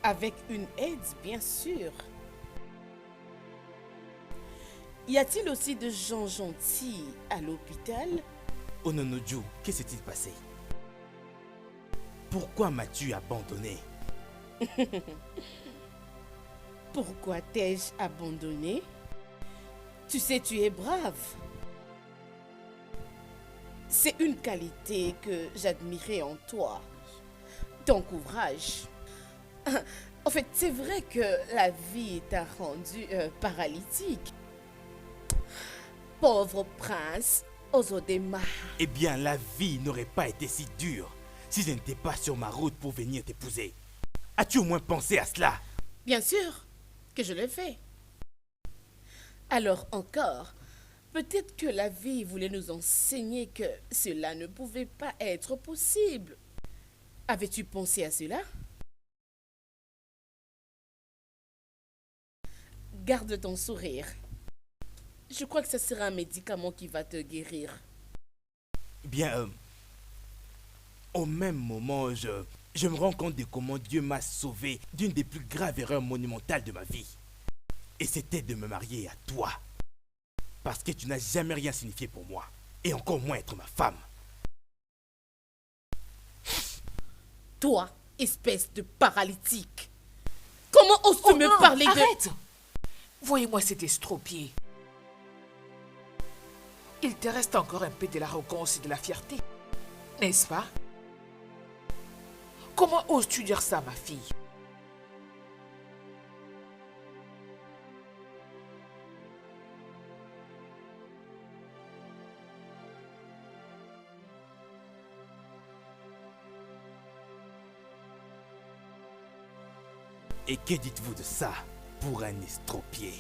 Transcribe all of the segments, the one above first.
Avec une aide, bien sûr. Y a-t-il aussi de gens gentils à l'hôpital? Ononoju, que s'est-il passé? Pourquoi m'as-tu abandonné? Pourquoi t'ai-je abandonné? Tu sais, tu es brave. C'est une qualité que j'admirais en toi. Ton courage. En fait, c'est vrai que la vie t'a rendu paralytique. Pauvre prince Ozodema. Eh bien, la vie n'aurait pas été si dure si je n'étais pas sur ma route pour venir t'épouser. As-tu au moins pensé à cela? Bien sûr que je le fais. Alors encore, peut-être que la vie voulait nous enseigner que cela ne pouvait pas être possible. Avais-tu pensé à cela? Garde ton sourire. Je crois que ce sera un médicament qui va te guérir. Bien, au même moment, je me rends compte de comment Dieu m'a sauvé d'une des plus graves erreurs monumentales de ma vie. Et c'était de me marier à toi. Parce que tu n'as jamais rien signifié pour moi. Et encore moins être ma femme. Toi, espèce de paralytique. Comment oses-tu me parler de... Arrête! Voyez-moi cet estropié. Il te reste encore un peu de l'arrogance et de la fierté, n'est-ce pas? Comment oses-tu dire ça, ma fille? Et que dites-vous de ça pour un estropié?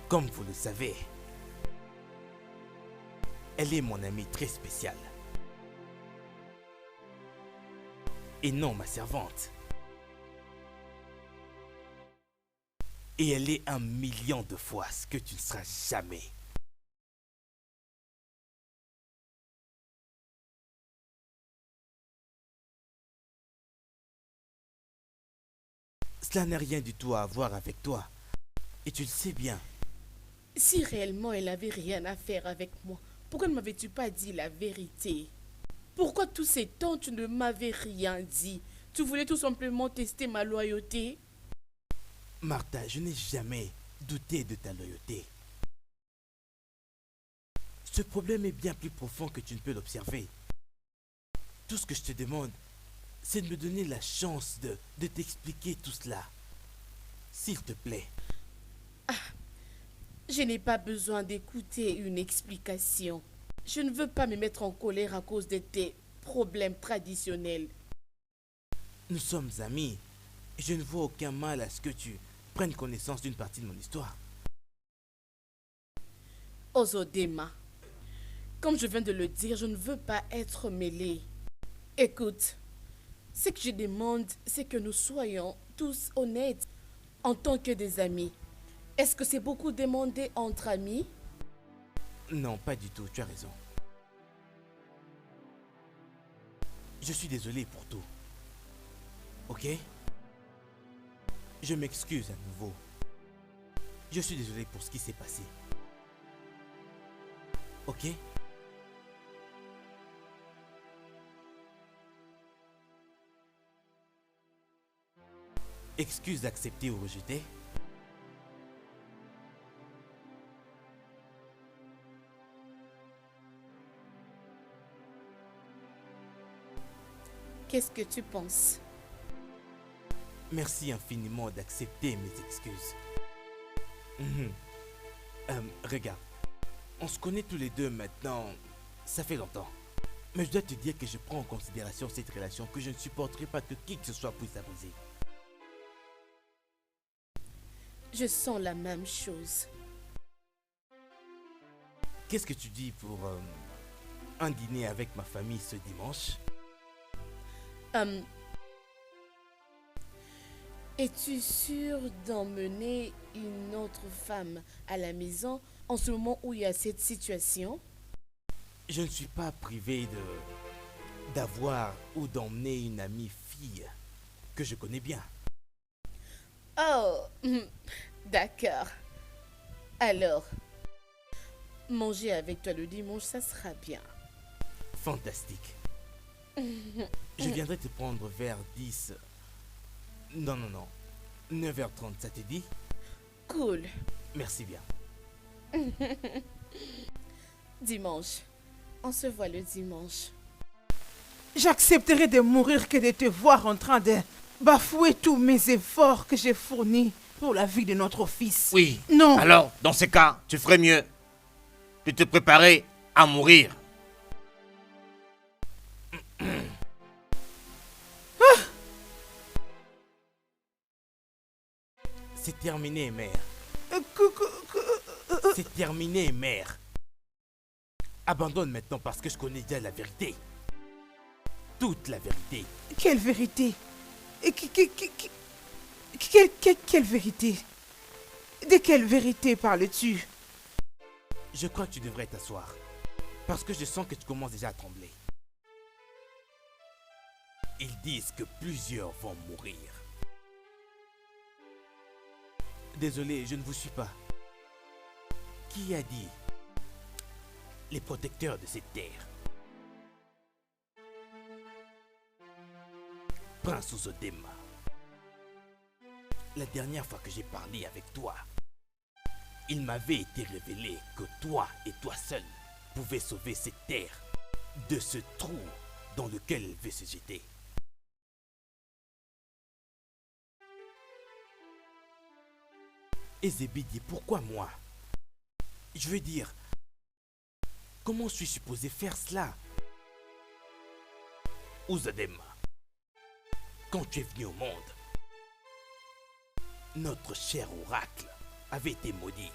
Comme vous le savez, elle est mon amie très spéciale. Et non ma servante. Et elle est 1 000 000 de fois ce que tu ne seras jamais. Cela n'a rien du tout à voir avec toi. Et tu le sais bien. Si réellement elle n'avait rien à faire avec moi, pourquoi ne m'avais-tu pas dit la vérité? Pourquoi tous ces temps tu ne m'avais rien dit? Tu voulais tout simplement tester ma loyauté? Martha, je n'ai jamais douté de ta loyauté. Ce problème est bien plus profond que tu ne peux l'observer. Tout ce que je te demande, c'est de me donner la chance de t'expliquer tout cela. S'il te plaît. Je n'ai pas besoin d'écouter une explication. Je ne veux pas me mettre en colère à cause de tes problèmes traditionnels. Nous sommes amis. Et je ne vois aucun mal à ce que tu prennes connaissance d'une partie de mon histoire. Ozodema, comme je viens de le dire, je ne veux pas être mêlée. Écoute, ce que je demande, c'est que nous soyons tous honnêtes en tant que des amis. Est-ce que c'est beaucoup demandé entre amis? Non, pas du tout, tu as raison. Je suis désolé pour tout. Ok? Je m'excuse à nouveau. Je suis désolé pour ce qui s'est passé. Ok? Excuse d'accepter ou rejeter. Qu'est-ce que tu penses? Merci infiniment d'accepter mes excuses. Mhm. Regarde, on se connaît tous les deux maintenant, ça fait longtemps. Mais je dois te dire que je prends en considération cette relation que je ne supporterai pas que qui que ce soit puisse la briser. Je sens la même chose. Qu'est-ce que tu dis pour un dîner avec ma famille ce dimanche? Es-tu sûr d'emmener une autre femme à la maison en ce moment où il y a cette situation? Je ne suis pas privé d'avoir ou d'emmener une amie fille que je connais bien. Oh, d'accord. Alors, manger avec toi le dimanche, ça sera bien. Fantastique. Je viendrai te prendre vers 10. Non, 9h30, ça te dit? Cool. Merci bien. Dimanche. On se voit le dimanche. J'accepterai de mourir que de te voir en train de bafouer tous mes efforts que j'ai fournis pour la vie de notre fils. Oui. Non. Alors, dans ces cas, tu ferais mieux de te préparer à mourir. C'est terminé, mère. Euh, C'est terminé, mère. Abandonne maintenant parce que je connais déjà la vérité. Toute la vérité. Quelle vérité? Quelle vérité? De quelle vérité parles-tu? Je crois que tu devrais t'asseoir. Parce que je sens que tu commences déjà à trembler. Ils disent que plusieurs vont mourir. Désolé, je ne vous suis pas. Qui a dit? Les protecteurs de cette terre. Prince Uzodema. La dernière fois que j'ai parlé avec toi, il m'avait été révélé que toi et toi seul pouvez sauver cette terre de ce trou dans lequel elle veut se jeter. Et Zébi dit, pourquoi moi? Je veux dire, comment suis-je supposé faire cela? Uzodema, quand tu es venu au monde, notre cher oracle avait été maudit.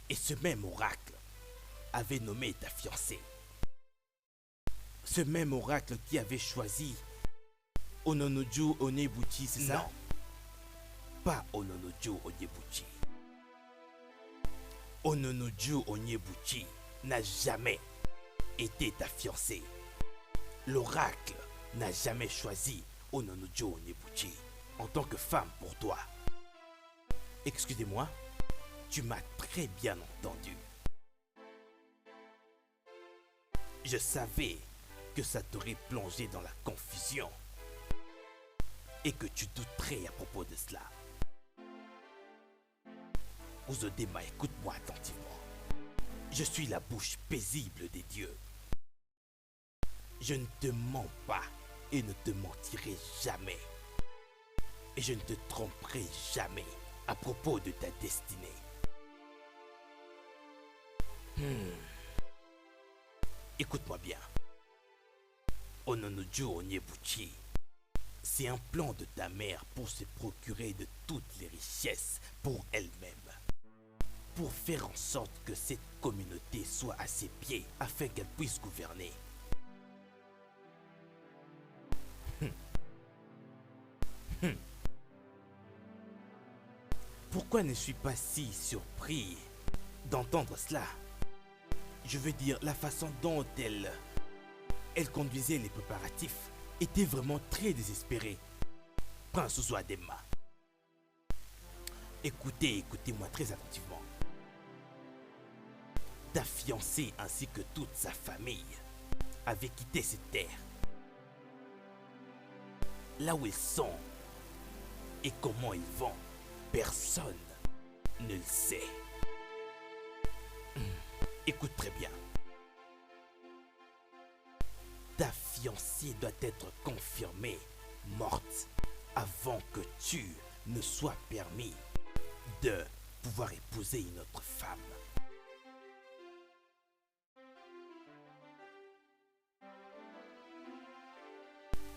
Et ce même oracle avait nommé ta fiancée. Ce même oracle qui avait choisi Ononoju Onyebuchi, c'est ça? Non. Pas Ononoju Onyebuchi. Ononoju Onyebuchi n'a jamais été ta fiancée. L'oracle n'a jamais choisi Ononoju Onyebuchi en tant que femme pour toi. Excusez-moi, tu m'as très bien entendu. Je savais que ça t'aurait plongé dans la confusion et que tu douterais à propos de cela. Uzodema, écoute-moi attentivement. Je suis la bouche paisible des dieux. Je ne te mens pas et ne te mentirai jamais. Et je ne te tromperai jamais à propos de ta destinée. Écoute-moi bien. Ononoju Onyebuchi, c'est un plan de ta mère pour se procurer de toutes les richesses pour elle-même. Pour faire en sorte que cette communauté soit à ses pieds afin qu'elle puisse gouverner. Pourquoi ne suis pas si surpris d'entendre cela? Je veux dire, la façon dont elle conduisait les préparatifs était vraiment très désespérée. Prince Uzodema, écoutez-moi très attentivement. Ta fiancée ainsi que toute sa famille avaient quitté cette terre. Là où ils sont et comment ils vont, personne ne le sait. Écoute très bien. Ta fiancée doit être confirmée morte avant que tu ne sois permis de pouvoir épouser une autre femme.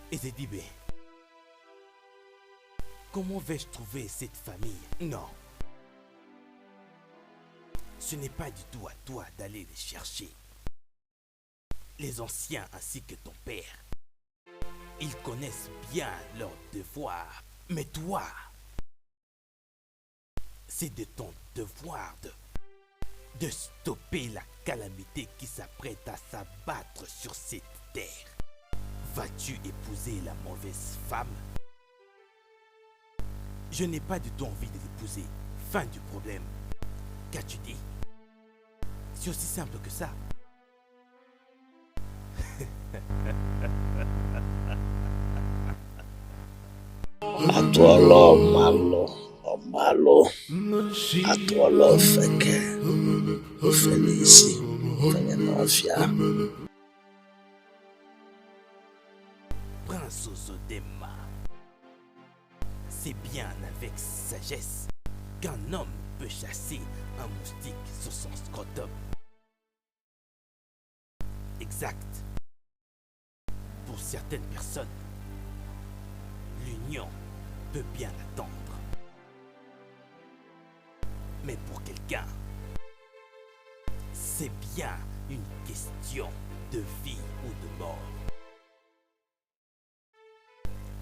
Et Zédibé, comment vais-je trouver cette famille? Non. Ce n'est pas du tout à toi d'aller les chercher. Les anciens ainsi que ton père, ils connaissent bien leurs devoirs. Mais toi, c'est de ton devoir de stopper la calamité qui s'apprête à s'abattre sur cette terre. Vas-tu épouser la mauvaise femme? Je n'ai pas du tout envie de l'épouser. Fin du problème. Qu'as-tu dit? C'est aussi simple que ça. À toi l'homme malo, oh malo. À toi l'homme fait que, fait ici, fait mafia. Prince Ozodema. C'est bien avec sagesse qu'un homme peut chasser un moustique sur son scrotum. Exact. Pour certaines personnes, l'union peut bien attendre. Mais pour quelqu'un, c'est bien une question de vie ou de mort.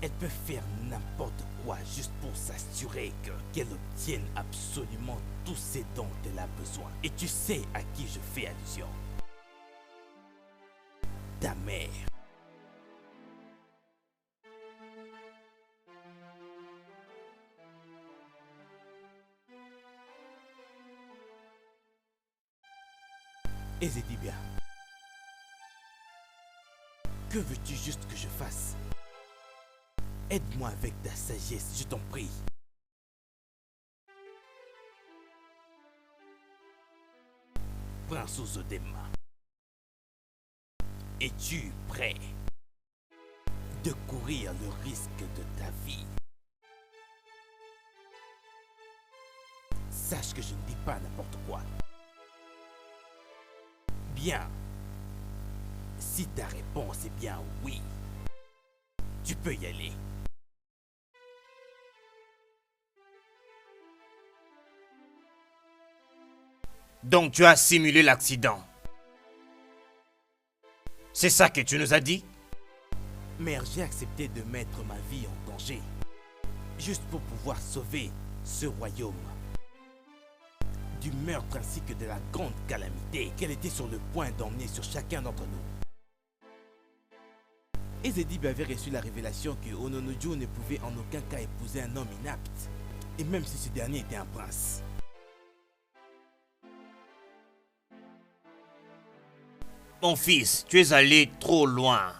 Elle peut faire n'importe quoi juste pour s'assurer qu'elle obtienne absolument tout ce dont elle a besoin. Et tu sais à qui je fais allusion. Ta mère. Ezedibia, que veux-tu juste que je fasse? Aide-moi avec ta sagesse, je t'en prie. Prince Ozodema, es-tu prêt de courir le risque de ta vie? Sache que je ne dis pas n'importe quoi. Bien. Si ta réponse est bien oui, tu peux y aller. Donc tu as simulé l'accident. C'est ça que tu nous as dit? Mère, j'ai accepté de mettre ma vie en danger, juste pour pouvoir sauver ce royaume du meurtre ainsi que de la grande calamité qu'elle était sur le point d'emmener sur chacun d'entre nous. Ezedib avait reçu la révélation que Ononoju ne pouvait en aucun cas épouser un homme inapte, et même si ce dernier était un prince. Mon fils, tu es allé trop loin.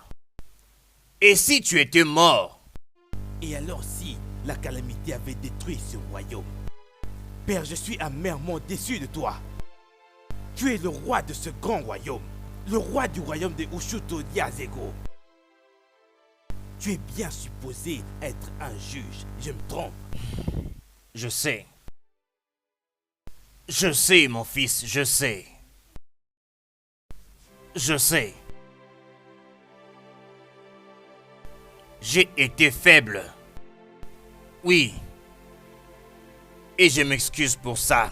Et si tu étais mort? Et alors si la calamité avait détruit ce royaume? Père, je suis amèrement déçu de toi. Tu es le roi de ce grand royaume, le roi du royaume de Ushuto Diazego. Tu es bien supposé être un juge, je me trompe? Je sais. Je sais, mon fils, je sais. Je sais. J'ai été faible. Oui. Et je m'excuse pour ça.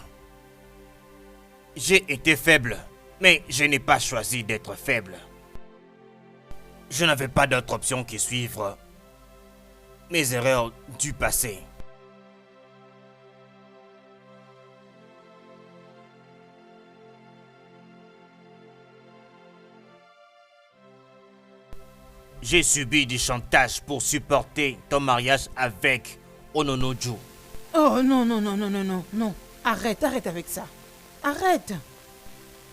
J'ai été faible, mais je n'ai pas choisi d'être faible. Je n'avais pas d'autre option que suivre mes erreurs du passé. J'ai subi du chantage pour supporter ton mariage avec Ononoju. Oh non, non, non, non, non, non, non. Arrête, arrête avec ça. Arrête.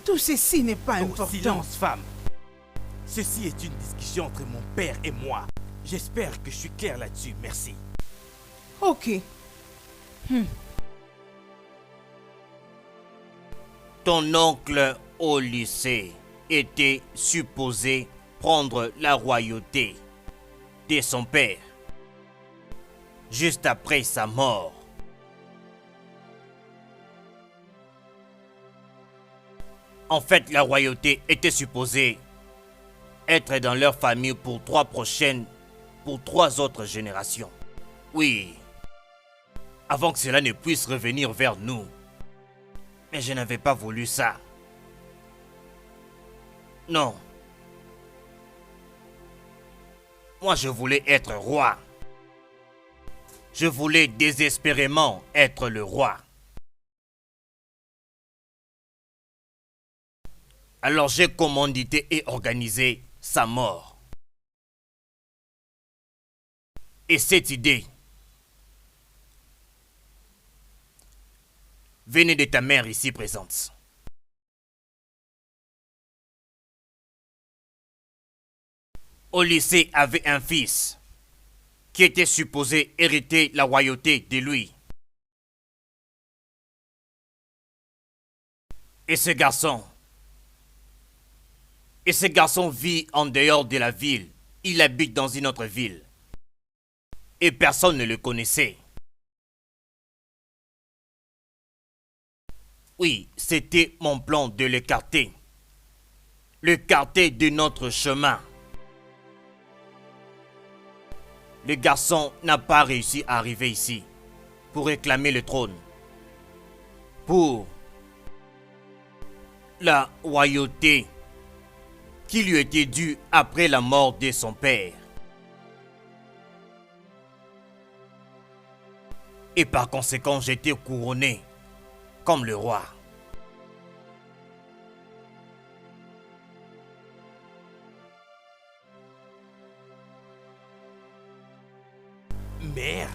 Tout ceci n'est pas Oh, important. silence, femme. Ceci est une discussion entre mon père et moi. J'espère que je suis clair là-dessus, merci. Ok. Ton oncle au lycée était supposé prendre la royauté de son père juste après sa mort. En fait, la royauté était supposée être dans leur famille pour trois autres générations. Oui, avant que cela ne puisse revenir vers nous. Mais je n'avais pas voulu ça. Non. Moi, je voulais être roi. Je voulais désespérément être le roi. Alors j'ai commandité et organisé sa mort. Et cette idée venait de ta mère ici présente. Au lycée avait un fils qui était supposé hériter la royauté de lui. Et ce garçon vit en dehors de la ville. Il habite dans une autre ville. Et personne ne le connaissait. Oui, c'était mon plan de l'écarter. L'écarter de notre chemin. Le garçon n'a pas réussi à arriver ici pour réclamer le trône. Pour la royauté qui lui était due après la mort de son père. Et par conséquent, j'étais couronné comme le roi. Mère,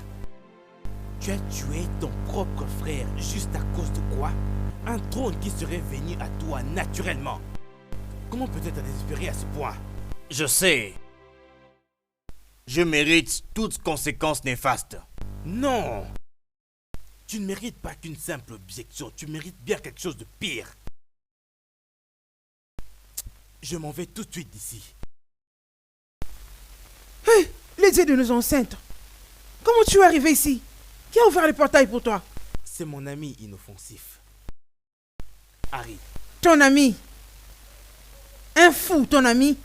tu as tué ton propre frère juste à cause de quoi? Un trône qui serait venu à toi naturellement. Comment peut-être désespérer à ce point? Je sais. Je mérite toute conséquence néfaste. Non! Tu ne mérites pas qu'une simple objection, tu mérites bien quelque chose de pire. Je m'en vais tout de suite d'ici. Hé, les dieux de nos ancêtres. Comment tu es arrivé ici? Qui a ouvert le portail pour toi? C'est mon ami inoffensif. Harry. Ton ami. Un fou, ton ami.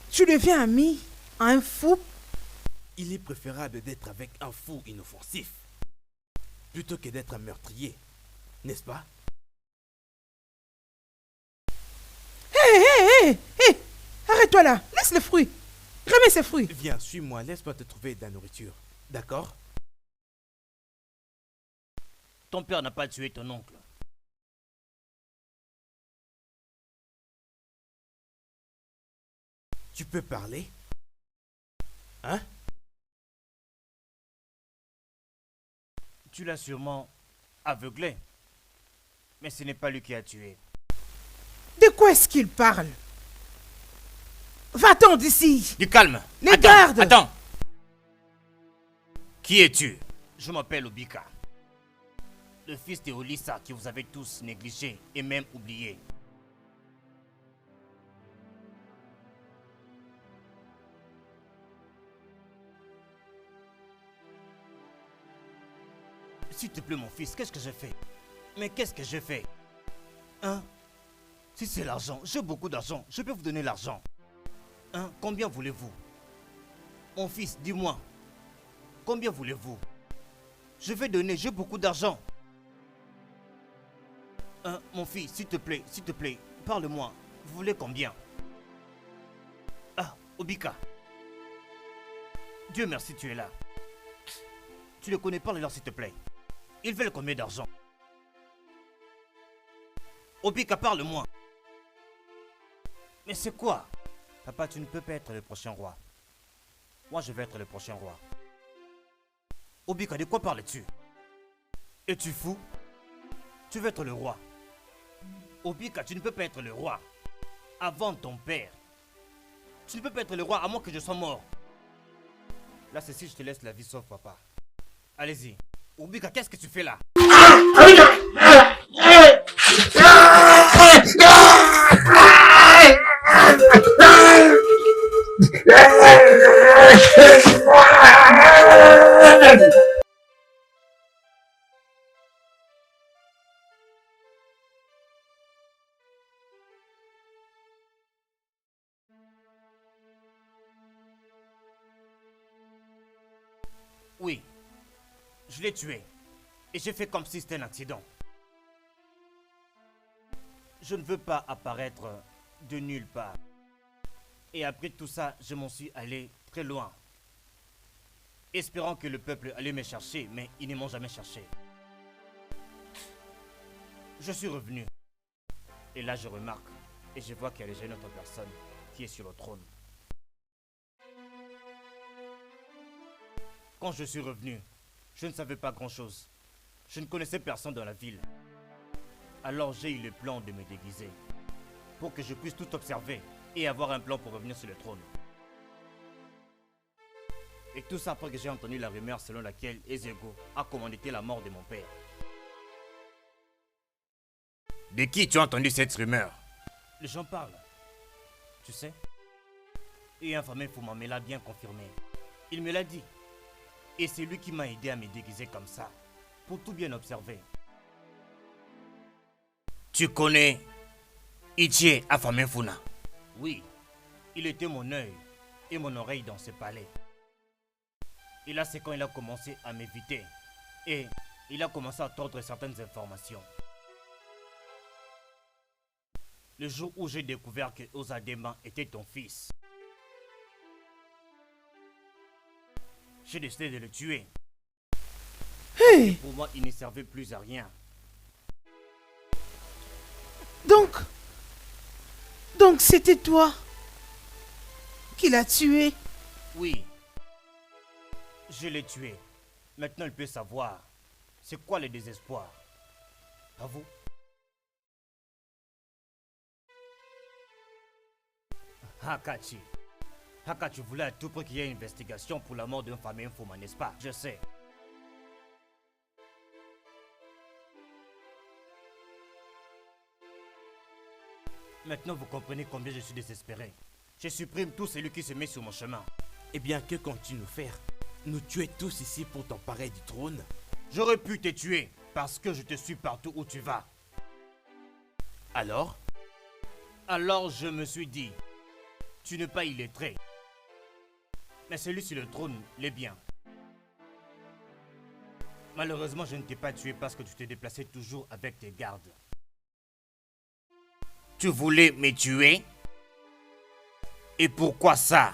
Tu deviens ami à un fou? Il est préférable d'être avec un fou inoffensif plutôt que d'être un meurtrier, n'est-ce pas? Hé! Arrête-toi là, laisse les fruits. Remets ces fruits. Viens, suis-moi, laisse-moi te trouver de la nourriture, d'accord? Ton père n'a pas tué ton oncle. Tu peux parler? Hein? Tu l'as sûrement aveuglé. Mais ce n'est pas lui qui a tué. De quoi est-ce qu'il parle? Va-t'en d'ici. Du calme. Les gardes. Attends. Qui es-tu? Je m'appelle Obika. Le fils de Olissa que vous avez tous négligé et même oublié. S'il te plaît, mon fils, qu'est-ce que je fais? Mais qu'est-ce que je fais? Hein? Si c'est l'argent, j'ai beaucoup d'argent, je peux vous donner l'argent. Hein? Combien voulez-vous? Mon fils, dis-moi. Combien voulez-vous? Je vais donner, j'ai beaucoup d'argent. Hein? Mon fils, s'il te plaît, parle-moi. Vous voulez combien? Ah, Obika. Dieu merci, tu es là. Tu le connais, parle-leur s'il te plaît. Ils veulent combien d'argent? Obika, parle-moi. Mais c'est quoi? Papa, tu ne peux pas être le prochain roi. Moi, je vais être le prochain roi. Obika, de quoi parles-tu? Es-tu fou? Tu veux être le roi. Obika, tu ne peux pas être le roi avant ton père. Tu ne peux pas être le roi à moins que je sois mort. Là, c'est si je te laisse la vie sauve, papa. Allez-y. Obika, qu'est-ce que tu fais là? Oui, je l'ai tué. Et j'ai fait comme si c'était un accident. Je ne veux pas apparaître de nulle part. Et après tout ça, je m'en suis allé très loin. Espérant que le peuple allait me chercher, mais ils ne m'ont jamais cherché. Je suis revenu. Et là, je remarque Et je vois qu'il y a déjà une autre personne qui est sur le trône. Quand je suis revenu, je ne savais pas grand-chose. Je ne connaissais personne dans la ville. Alors j'ai eu le plan de me déguiser, pour que je puisse tout observer et avoir un plan pour revenir sur le trône. Et tout ça après que j'ai entendu la rumeur selon laquelle Ezego a commandité la mort de mon père. De qui tu as entendu cette rumeur? Les gens parlent. Tu sais? Et un fameux Fuma me l'a bien confirmé. Il me l'a dit. Et c'est lui qui m'a aidé à me déguiser comme ça, pour tout bien observer. Tu connais Ichie Afamefuna? Oui, il était mon œil et mon oreille dans ce palais. Et là, c'est quand il a commencé à m'éviter. Et il a commencé à tordre certaines informations. Le jour où j'ai découvert que Ozadema était ton fils, j'ai décidé de le tuer. Hey! Pour moi, il ne servait plus à rien. Donc c'était toi qui l'as tué? Oui, je l'ai tué. Maintenant, il peut savoir c'est quoi le désespoir. Pas vous? Hakachi. Hakachi voulait à tout prix qu'il y ait une investigation pour la mort d'un fameux Fuma, n'est-ce pas? Je sais. Maintenant, vous comprenez combien je suis désespéré. Je supprime tout celui qui se met sur mon chemin. Eh bien, que comptes-tu faire? Nous tuer tous ici pour t'emparer du trône? J'aurais pu te tuer parce que je te suis partout où tu vas. Alors? Alors je me suis dit, tu n'es pas illettré. Mais celui sur le trône l'est bien. Malheureusement, je ne t'ai pas tué parce que tu te déplaçais toujours avec tes gardes. Tu voulais me tuer? Et pourquoi ça?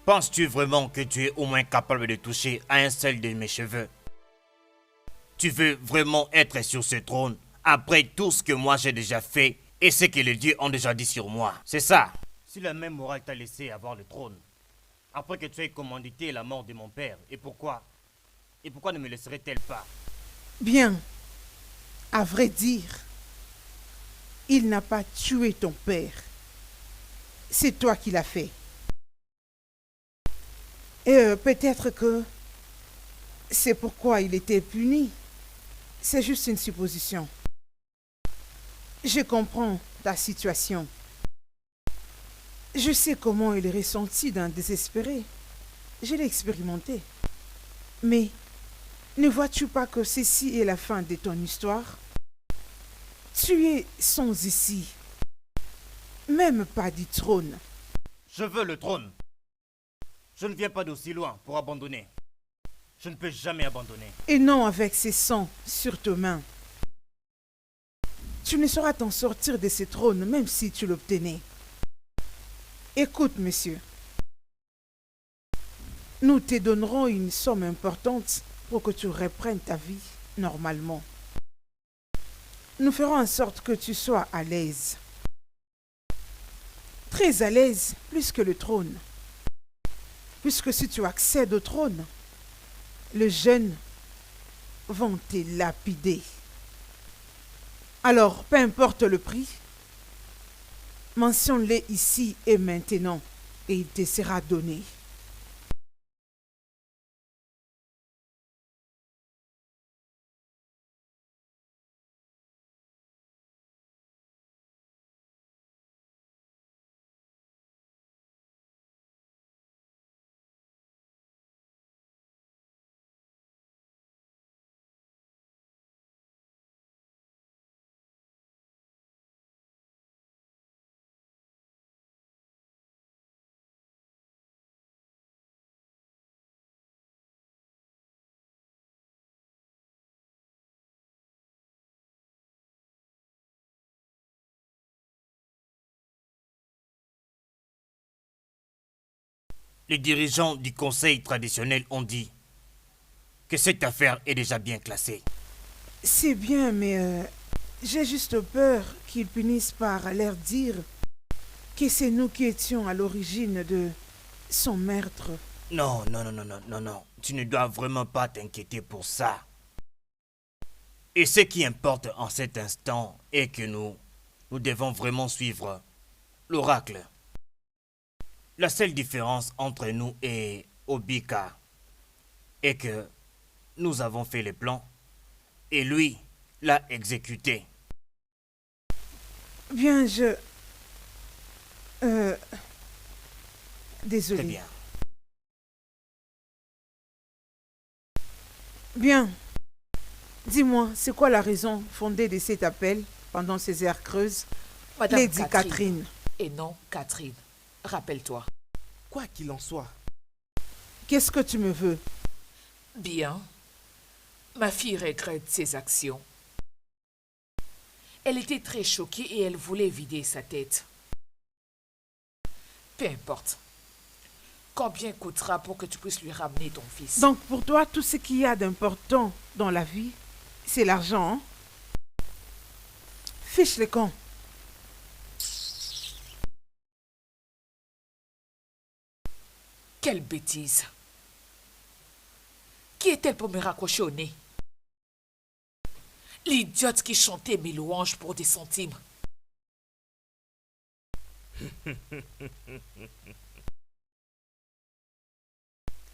Penses-tu vraiment que tu es au moins capable de toucher à un seul de mes cheveux? Tu veux vraiment être sur ce trône après tout ce que moi j'ai déjà fait et ce que les dieux ont déjà dit sur moi? C'est ça. Si la même morale t'a laissé avoir le trône, après que tu aies commandité la mort de mon père, et pourquoi? Et pourquoi ne me laisserait-elle pas? Bien. À vrai dire, il n'a pas tué ton père. C'est toi qui l'as fait. Et peut-être que c'est pourquoi il était puni. C'est juste une supposition. Je comprends ta situation. Je sais comment il est ressenti d'un désespéré. Je l'ai expérimenté. Mais ne vois-tu pas que ceci est la fin de ton histoire? Tu es sans ici. Même pas du trône. Je veux le trône. Je ne viens pas d'aussi loin pour abandonner. Je ne peux jamais abandonner. Et non avec ces sangs sur tes mains. Tu ne sauras t'en sortir de ce trône même si tu l'obtenais. Écoute, monsieur. Nous te donnerons une somme importante pour que tu reprennes ta vie normalement. Nous ferons en sorte que tu sois à l'aise. Très à l'aise, plus que le trône. Puisque si tu accèdes au trône, les jeunes vont te lapider. Alors, peu importe le prix, mentionne-les ici et maintenant, et il te sera donné. Les dirigeants du conseil traditionnel ont dit que cette affaire est déjà bien classée. C'est bien, mais j'ai juste peur qu'ils finissent par leur dire que c'est nous qui étions à l'origine de son meurtre. Non, non, non, non, non, non, non. Tu ne dois vraiment pas t'inquiéter pour ça. Et ce qui importe en cet instant est que nous devons vraiment suivre l'oracle. La seule différence entre nous et Obika est que nous avons fait les plans et lui l'a exécuté. Bien, Très désolé. bien. Bien. Dis-moi, c'est quoi la raison fondée de cet appel pendant ces heures creuses? Madame Lady Catherine. Et non Catherine. Rappelle-toi. Quoi qu'il en soit, Qu'est-ce que tu me veux? Bien. Ma fille regrette ses actions. Elle était très choquée et elle voulait vider sa tête. Peu importe. Combien coûtera pour que tu puisses lui ramener ton fils? Donc pour toi, tout ce qu'il y a d'important dans la vie, c'est l'argent, hein? Fiche les camps. Quelle bêtise. Qui est-elle pour me raccrocher au nez? L'idiote qui chantait mes louanges pour des centimes.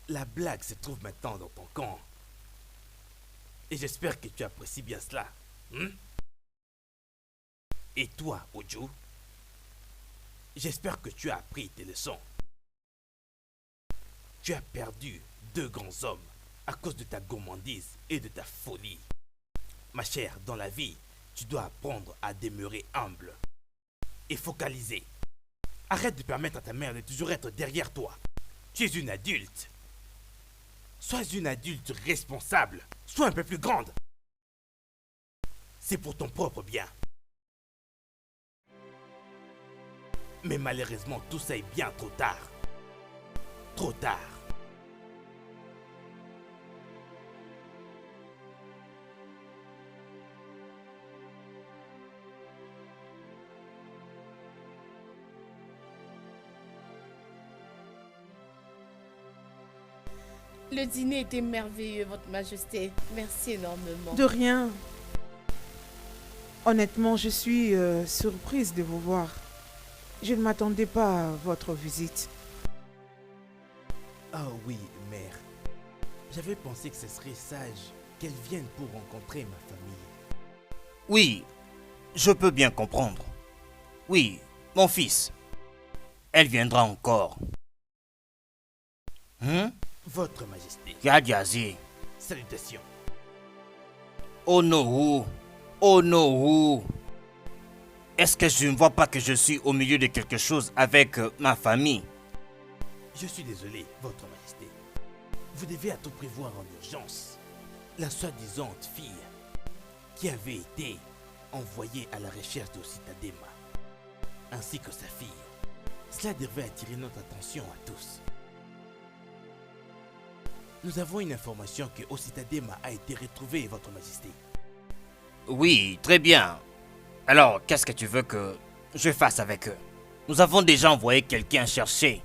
la blague se trouve maintenant dans ton camp. Et j'espère que tu apprécies bien cela. Hmm? Et toi, Ojo, j'espère que tu as appris tes leçons. Tu as perdu 2 grands hommes à cause de ta gourmandise et de ta folie. Ma chère, dans la vie, tu dois apprendre à demeurer humble et focalisé. Arrête de permettre à ta mère de toujours être derrière toi. Tu es une adulte. Sois une adulte responsable. Sois un peu plus grande. C'est pour ton propre bien. Mais malheureusement, tout ça est bien trop tard. Trop tard. Le dîner était merveilleux, Votre Majesté. Merci énormément. De rien. Honnêtement, je suis surprise de vous voir. Je ne m'attendais pas à votre visite. Ah oui, mère. J'avais pensé que ce serait sage qu'elle vienne pour rencontrer ma famille. Oui, je peux bien comprendre. Oui, mon fils. Elle viendra encore. Votre Majesté, Yadiazi. salutations. Onohu. Onohu. Est-ce que je ne vois pas que je suis au milieu de quelque chose avec ma famille? Je suis désolé, Votre Majesté. Vous devez à tout prévoir en urgence. La soi-disant fille qui avait été envoyée à la recherche d'Ossitadema, ainsi que sa fille. Cela devait attirer notre attention à tous. Nous avons une information que Ossitadema a été retrouvée, Votre Majesté. Oui, très bien. Alors, qu'est-ce que tu veux que je fasse avec eux? Nous avons déjà envoyé quelqu'un chercher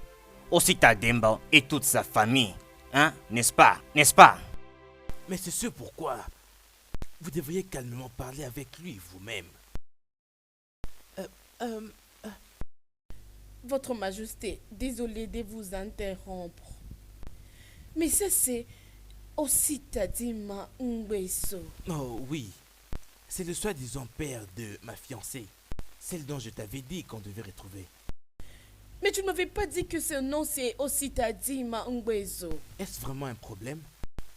Ossitademba et toute sa famille. Hein? N'est-ce pas? N'est-ce pas? Mais c'est ce pourquoi vous devriez calmement parler avec lui vous-même. Votre Majesté, désolé de vous interrompre. Mais ça, c'est Ossitadema Ngweso. Oh oui, c'est le soi-disant père de ma fiancée, celle dont je t'avais dit qu'on devait retrouver. Mais tu ne m'avais pas dit que ce nom, c'est Ossitadema Ngweso. Est-ce vraiment un problème?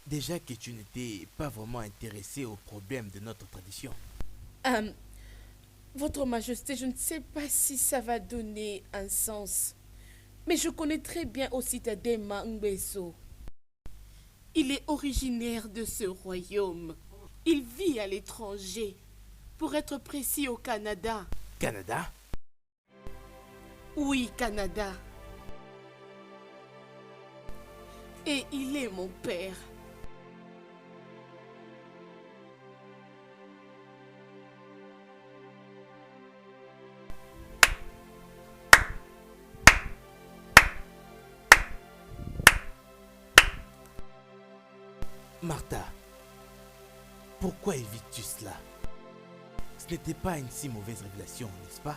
Déjà que tu n'étais pas vraiment intéressé aux problèmes de notre tradition. Votre Majesté, je ne sais pas si ça va donner un sens. Mais je connais très bien Ossitadema Ngweso. Il est originaire de ce royaume. Il vit à l'étranger. Pour être précis, au Canada. Canada? Oui, Canada. Et il est mon père. Martha, pourquoi évites-tu cela? Ce n'était pas une si mauvaise révélation, n'est-ce pas?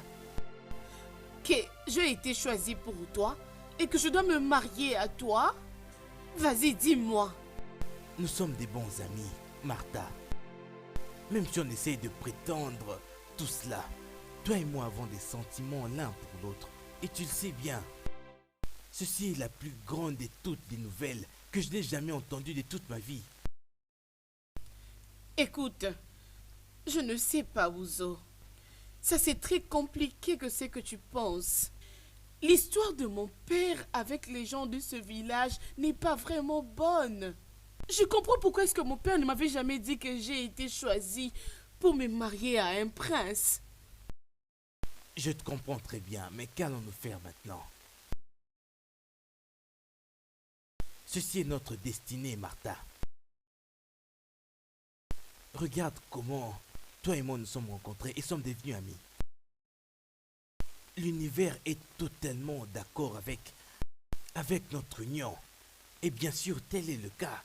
Que j'ai été choisie pour toi et que je dois me marier à toi? Vas-y, dis-moi. Nous sommes des bons amis, Martha. Même si on essaye de prétendre tout cela, toi et moi avons des sentiments l'un pour l'autre. Et tu le sais bien. Ceci est la plus grande de toutes les nouvelles que je n'ai jamais entendues de toute ma vie. Écoute, je ne sais pas, Ouzo. Ça, c'est très compliqué que c'est que tu penses. L'histoire de mon père avec les gens de ce village n'est pas vraiment bonne. Je comprends pourquoi est-ce que mon père ne m'avait jamais dit que j'ai été choisie pour me marier à un prince. Je te comprends très bien, mais qu'allons-nous faire maintenant? Ceci est notre destinée, Martha. Regarde comment toi et moi nous sommes rencontrés et sommes devenus amis. L'univers est totalement d'accord avec notre union. Et bien sûr, tel est le cas.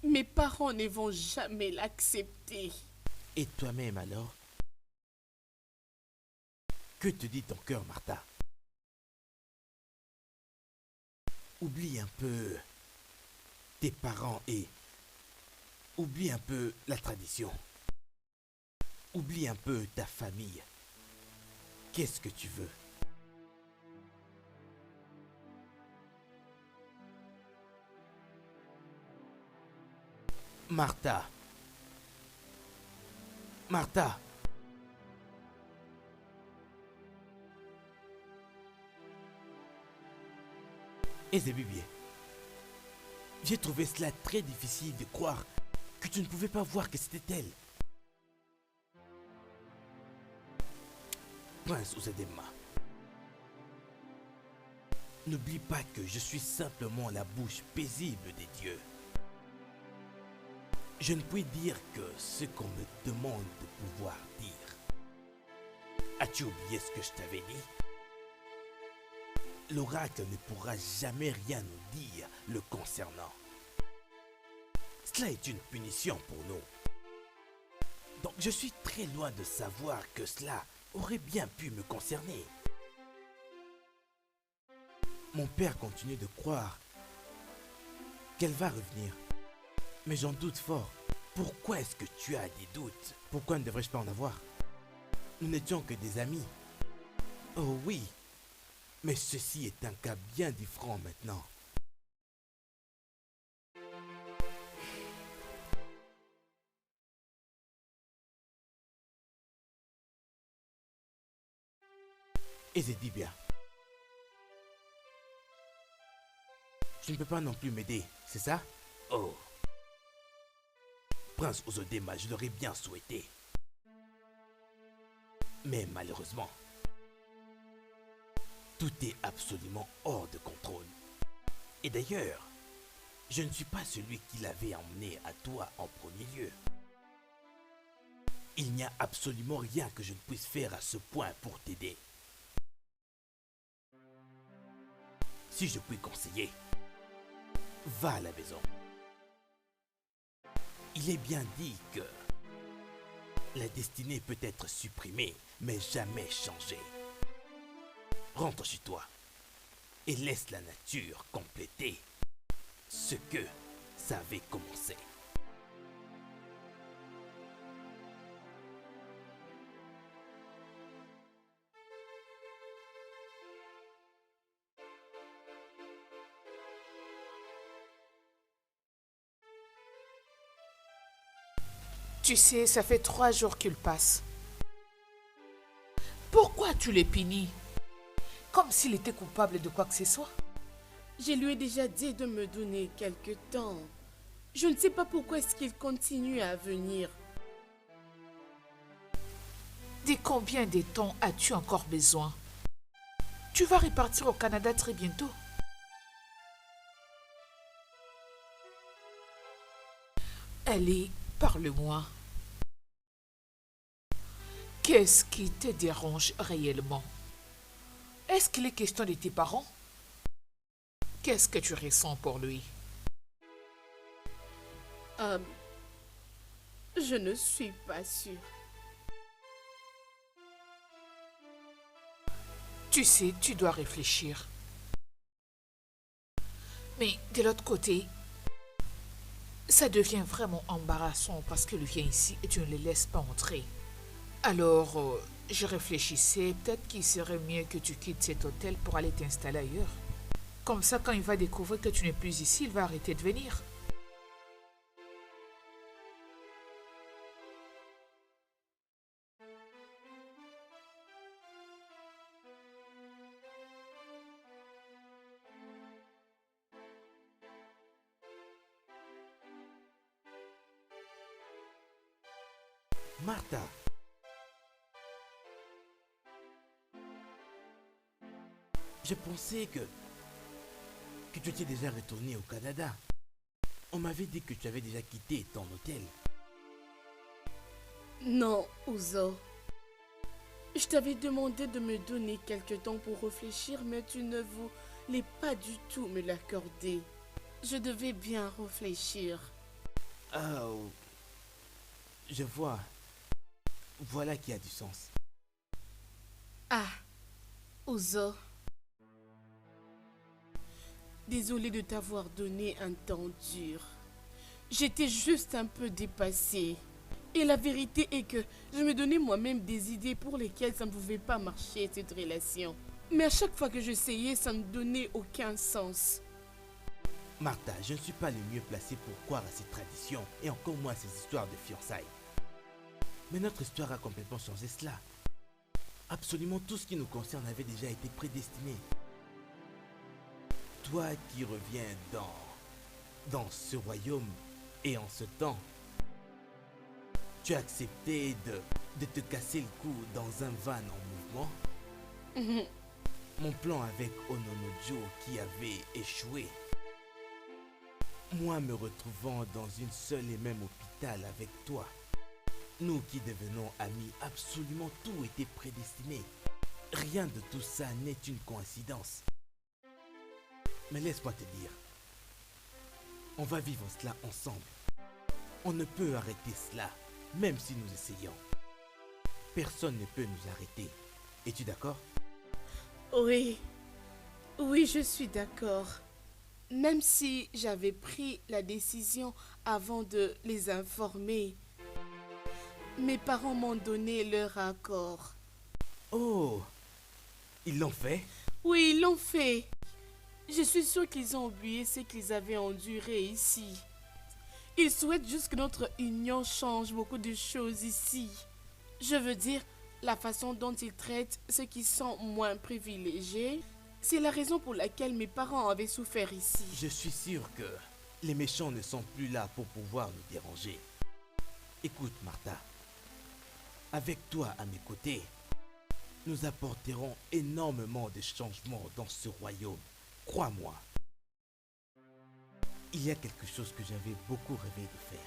Mes parents ne vont jamais l'accepter. Et toi-même alors? Que te dit ton cœur, Martha? Oublie un peu tes parents et oublie un peu la tradition. Oublie un peu ta famille. Qu'est-ce que tu veux? Martha. Martha. Et c'est bien. J'ai trouvé cela très difficile de croire que tu ne pouvais pas voir que c'était elle. Prince Uzedema, n'oublie pas que je suis simplement la bouche paisible des dieux. Je ne puis dire que ce qu'on me demande de pouvoir dire. As-tu oublié ce que je t'avais dit? L'oracle ne pourra jamais rien nous dire le concernant. Cela est une punition pour nous. Donc je suis très loin de savoir que cela aurait bien pu me concerner. Mon père continue de croire qu'elle va revenir. Mais j'en doute fort. Pourquoi est-ce que tu as des doutes? Pourquoi ne devrais-je pas en avoir? Nous n'étions que des amis. Oh oui. Mais ceci est un cas bien différent maintenant. Et j'ai dit bien. Tu ne peux pas non plus m'aider, c'est ça? Oh. Prince Uzedema, je l'aurais bien souhaité. Mais malheureusement, tout est absolument hors de contrôle. Et d'ailleurs, je ne suis pas celui qui l'avait emmené à toi en premier lieu. Il n'y a absolument rien que je ne puisse faire à ce point pour t'aider. Si je puis conseiller, va à la maison. Il est bien dit que la destinée peut être supprimée, mais jamais changée. Rentre chez toi et laisse la nature compléter ce que ça avait commencé. Tu sais, ça fait 3 jours qu'il passe. Pourquoi tu les punis? Comme s'il était coupable de quoi que ce soit. Je lui ai déjà dit de me donner quelque temps. Je ne sais pas pourquoi est-ce qu'il continue à venir. De combien de temps as-tu encore besoin? Tu vas repartir au Canada très bientôt. Allez, parle-moi. Qu'est-ce qui te dérange réellement? Est-ce qu'il est question de tes parents? Qu'est-ce que tu ressens pour lui? Je ne suis pas sûre. Tu sais, tu dois réfléchir. Mais de l'autre côté, ça devient vraiment embarrassant parce qu'il vient ici et tu ne le laisses pas entrer. Alors, je réfléchissais, peut-être qu'il serait mieux que tu quittes cet hôtel pour aller t'installer ailleurs. Comme ça, quand il va découvrir que tu n'es plus ici, il va arrêter de venir. Martha. Je pensais que tu étais déjà retourné au Canada. On m'avait dit que tu avais déjà quitté ton hôtel. Non, Uzo. Je t'avais demandé de me donner quelque temps pour réfléchir, mais tu ne voulais pas du tout me l'accorder. Je devais bien réfléchir. Oh, je vois. Voilà qui a du sens. Ah, Uzo. Désolée de t'avoir donné un temps dur. J'étais juste un peu dépassée. Et la vérité est que je me donnais moi-même des idées pour lesquelles ça ne pouvait pas marcher, cette relation. Mais à chaque fois que j'essayais, ça ne donnait aucun sens. Martha, je ne suis pas le mieux placé pour croire à ces traditions et encore moins à ces histoires de fiançailles. Mais notre histoire a complètement changé cela. Absolument tout ce qui nous concerne avait déjà été prédestiné. Toi qui reviens dans ce royaume et en ce temps, tu as accepté de te casser le cou dans un van en mouvement. Mon plan avec Ononojo qui avait échoué. Moi me retrouvant dans une seule et même hôpital avec toi. Nous qui devenons amis, absolument tout était prédestiné. Rien de tout ça n'est une coïncidence. Mais laisse-moi te dire, on va vivre cela ensemble. On ne peut arrêter cela, même si nous essayons. Personne ne peut nous arrêter. Es-tu d'accord? Oui, oui, je suis d'accord. Même si j'avais pris la décision avant de les informer, mes parents m'ont donné leur accord. Oh, ils l'ont fait? Oui, ils l'ont fait. Je suis sûre qu'ils ont oublié ce qu'ils avaient enduré ici. Ils souhaitent juste que notre union change beaucoup de choses ici. Je veux dire, la façon dont ils traitent ceux qui sont moins privilégiés, c'est la raison pour laquelle mes parents avaient souffert ici. Je suis sûr que les méchants ne sont plus là pour pouvoir nous déranger. Écoute, Martha, avec toi à mes côtés, nous apporterons énormément de changements dans ce royaume. Crois-moi. Il y a quelque chose que j'avais beaucoup rêvé de faire.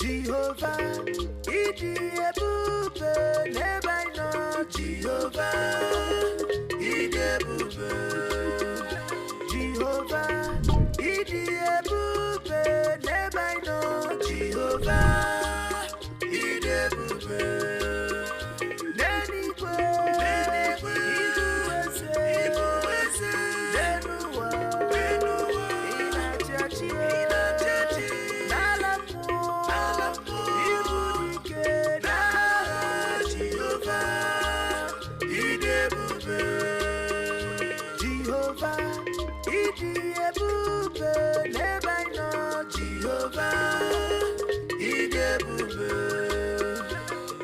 Jehovah, idi ebube n'ebe anyị nọ. Jehovah, idi ebube. Jehovah, idi ebube n'ebe anyị nọ. Jehovah, idi ebube. N'eluigwe, ịbụ eze. N'ụwa, ị na-achị achị. N'ala mmụọ, ịbụ dike. Jehovah, ịdị ebube. Jehovah, ịdị ebube n'ebe anyị nọ. Jehovah, ịdị ebube.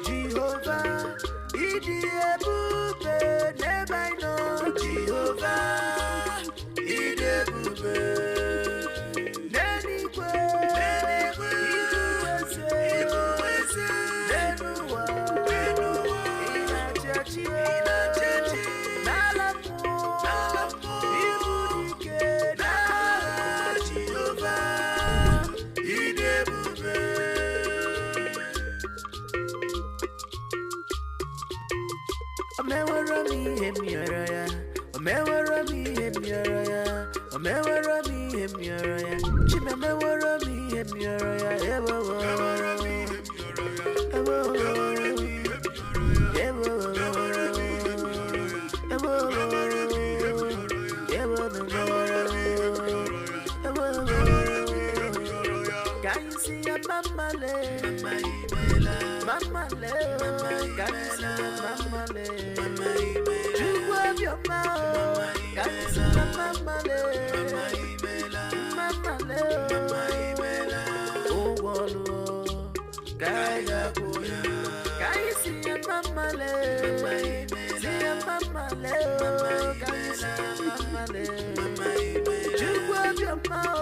Jehovah, ịdị ebube n'ebe anyị nọ. Jehovah, ịdị ebube. N'eluigwe, ịbụ eze. N'ụwa, ị na-achị achị. N'ala mmụọ, ịbụ dike. Jehovah, ịdị ebube. O meworo m ihe m rịọrọ ya. O meworo m ihe m rịọrọ ya. O meworo m ihe m rịọrọ ya. Chimemeworo m ihe m rịọrọ ya. Ewowo. Can you see a mama le? Mama le, can you see a mama le? You have your mouth, can you see a mama le? Mama le, oh wolo, kaya kuya. Can you see a mama le? See a mama le, can you see a mama le? You have your mouth.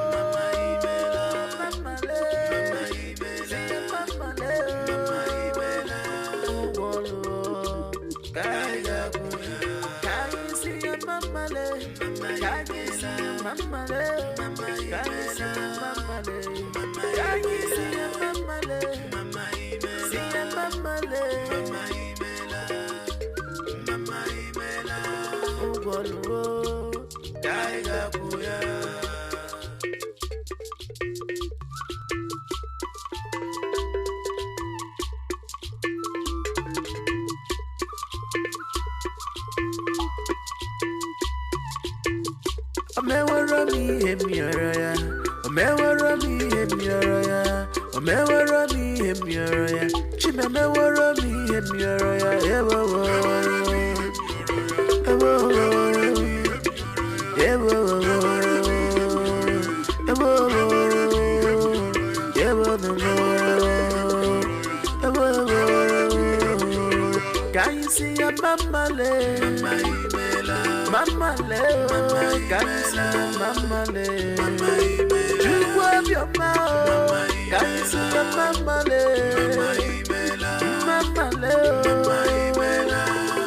Omeworo mi hemiara ya. Omeworo mi hemiara ya. Omeworo mi hemiara ya. Chimemeworo mi hemiara ya. Ewo. Can you see your mama le? Mama le, can you see your mama le? You have your mouth, can you see your mama le? Mama le,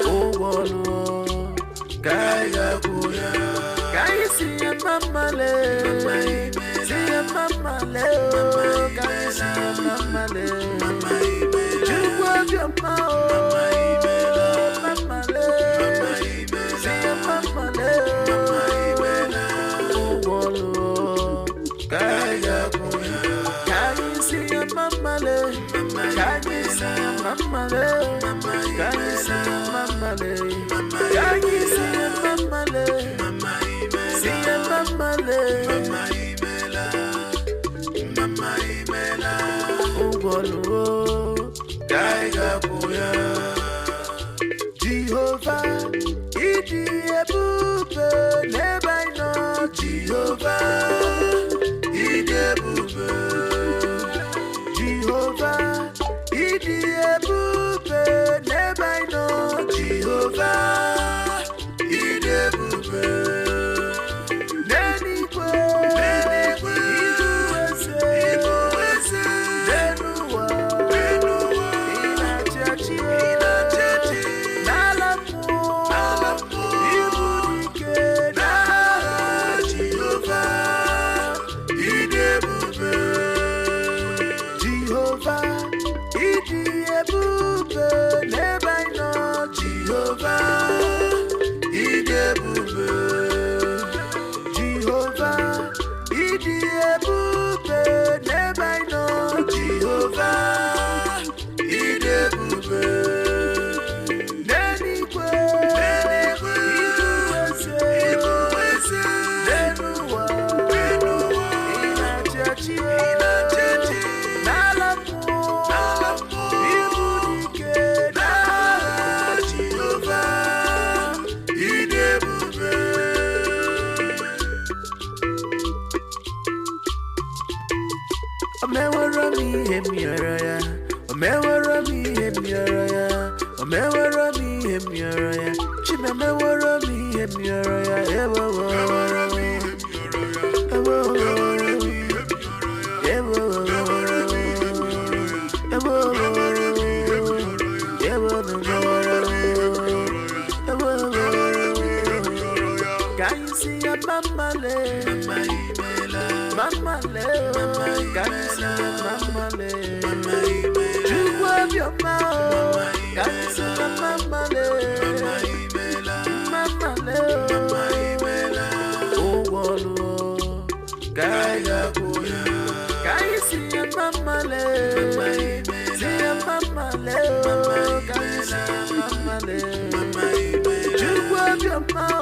oh wolo, kaya kuya. Can you see your mama le? See your mama le, can you see your mama le? You have your mouth, mama le. See your mama le, oh wolo, kaya kuya. Can you see your mama le? Can you see your mama le? Can you see your mama le? Can you see your mama le? See your mama le, oh wolo, kaya kuya. Jehovah, idi ebube n'ebe anyị nọ. Jehovah, idi ebube. Jehovah, idi ebube n'ebe anyị nọ. Jehovah, idi ebube. N'eluigwe, ịbụ eze. Omewara mi hemiaraya. Omewara mi hemiaraya. Omewara mi hemiaraya. Chimemewara mi hemiaraya. Ewo wo. Ewo wo. Ewo wo. Ewo wo. Ewo wo. Ewo wo. Can you see a mama le? Mama le, can you see a mama le? You have your mouth, can you see a mama le? Mama le, oh wolo, kaya kuya. Can you see a mama le? See a mama le, can you see a mama le? You have your mouth.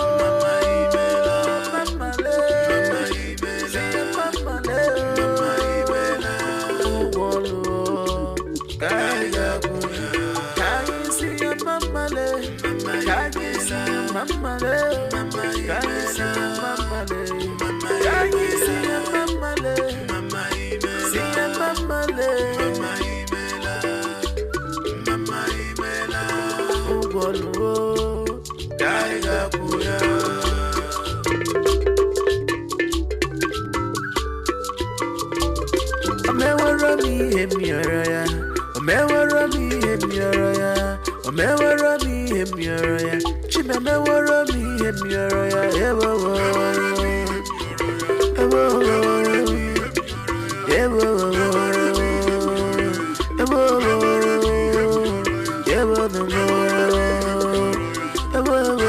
Omewara mi hemiaraya. Omewara mi hemiaraya. Omewara mi hemiaraya. Chimemewara mi hemiaraya. Ewo wo. Ewo wo. Ewo wo. Ewo wo. Ewo wo. Ewo wo.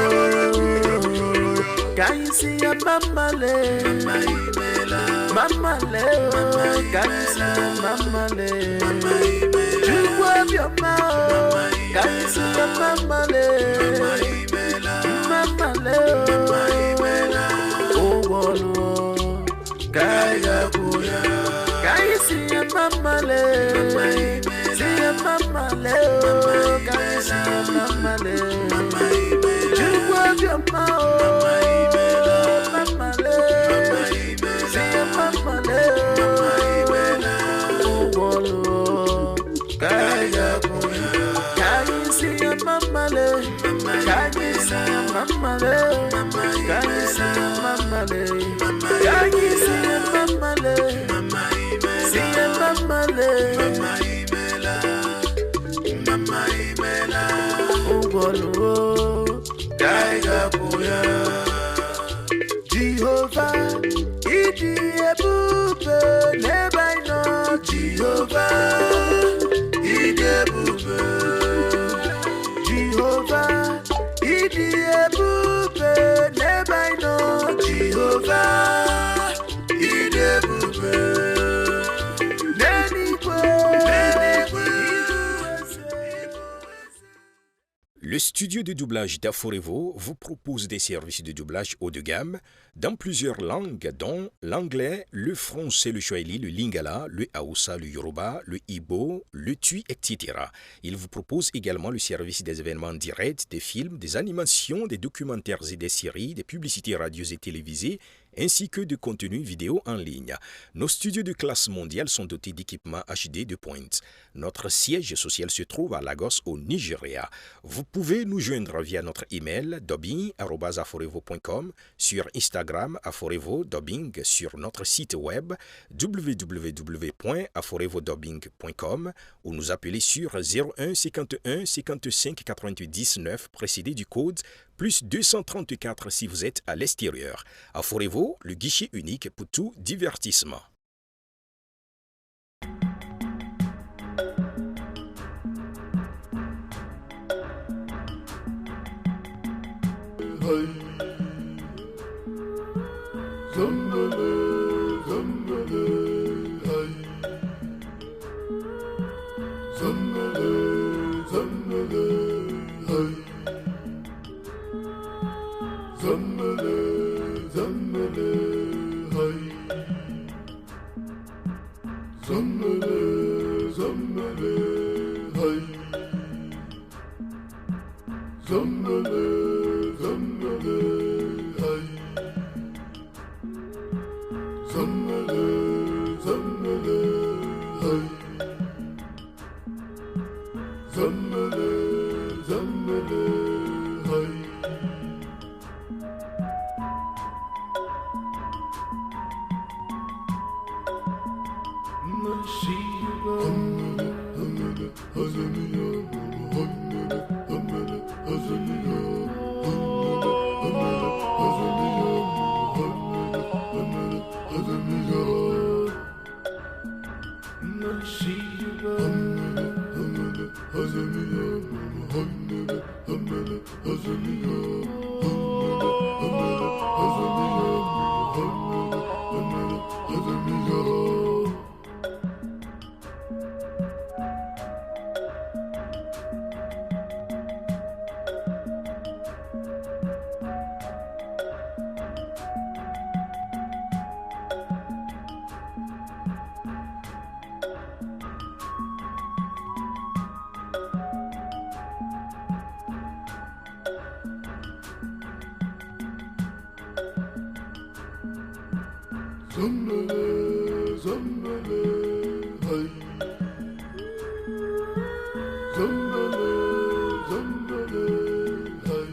Can you see a mama le? Mama le, can you see a mama le? You have your mouth, can you see a mama le? Mama le, oh wolo, kaya kuya. Can you see a mama le? See a mama le, can you see a mama le? You have your mouth, mama le. Jehovah, Idi ebube n'ebe anyị nọ. Jehovah, Idi ebube. Jehovah, Idi ebube n'ebe anyị nọ. Jehovah, Idi ebube. Le studio de doublage d'Aforevo vous propose des services de doublage haut de gamme dans plusieurs langues, dont l'anglais, le français, le swahili, le lingala, le hausa, le yoruba, le igbo, le tui, etc. Il vous propose également le service des événements directs, des films, des animations, des documentaires et des séries, des publicités radio et télévisées, ainsi que de contenus vidéo en ligne. Nos studios de classe mondiale sont dotés d'équipements HD de pointe. Notre siège social se trouve à Lagos, au Nigeria. Vous pouvez nous joindre via notre email dubbing@aforevo.com, sur Instagram Aforevo Dubbing, sur notre site web www.aforevodubbing.com ou nous appeler sur 01 51 55 88 19 précédé du code plus 234 si vous êtes à l'extérieur. Aforevo, le guichet unique pour tout divertissement. Hey. Zombie.